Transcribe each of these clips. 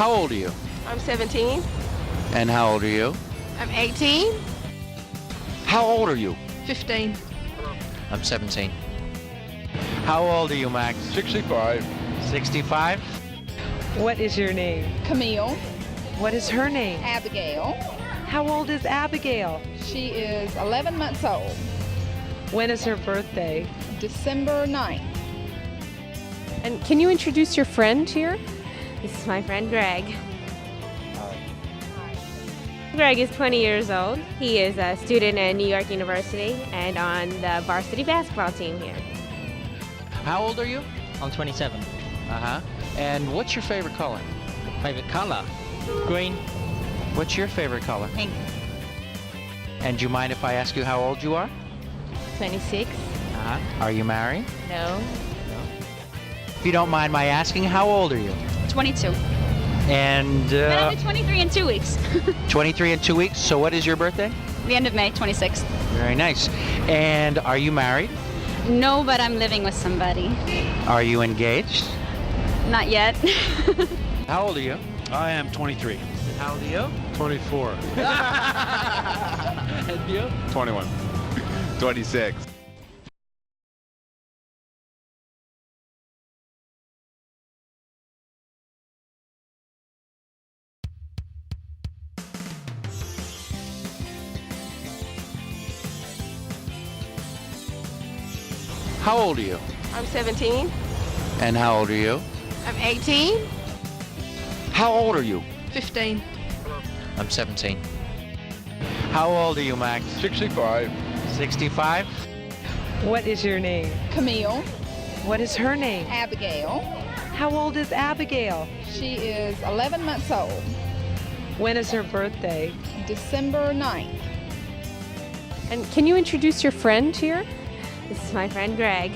How old are you? I'm 17. And how old are you? I'm 18. How old are you? 15. I'm 17. How old are you, Max? 65. 65? What is your name? Camille. What is her name? Abigail. How old is Abigail? She is 11 months old. When is her birthday? December 9th. And can you introduce your friend here? This is my friend Greg. Greg is 20 years old. He is a student at New York University and on the varsity basketball team here. How old are you? I'm 27. Uh-huh. And what's your favorite color? Favorite color? Green. What's your favorite color? Pink. And do you mind if I ask you how old you are? 26. Uh-huh. Are you married? No. If you don't mind my asking, how old are you? 22. And But I'll be 23 in 2 weeks. 23 in 2 weeks. So what is your birthday? The end of May, 26th. Very nice. And are you married? No, but I'm living with somebody. Are you engaged? Not yet. How old are you? I am 23. How old are you? 24. And you? 21. 26. How old are you? I'm 17. And how old are you? I'm 18. How old are you? 15. I'm 17. How old are you, Max? 65. 65? What is your name? Camille. What is her name? Abigail. How old is Abigail? She is 11 months old. When is her birthday? December 9th. And can you introduce your friend here? This is my friend Greg.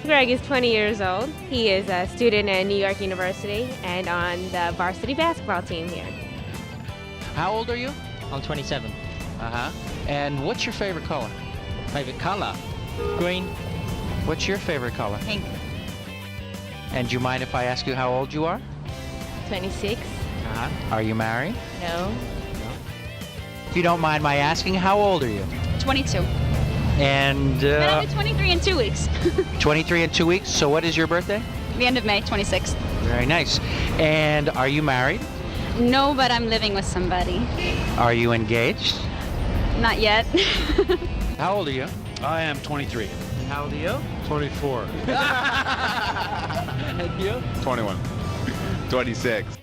Greg is 20 years old. He is a student at New York University and on the varsity basketball team here. How old are you? I'm 27. Uh-huh. And what's your favorite color? Favorite color? Green. What's your favorite color? Pink. And do you mind if I ask you how old you are? 26. Uh-huh. Are you married? No. If you don't mind my asking, how old are you? 22. And But I'll be 23 in 2 weeks. 23 in 2 weeks. So what is your birthday? The end of May, 26th. Very nice. And are you married? No, but I'm living with somebody. Are you engaged? Not yet. How old are you? I am 23. How old are you? 24. And you? 21. 26.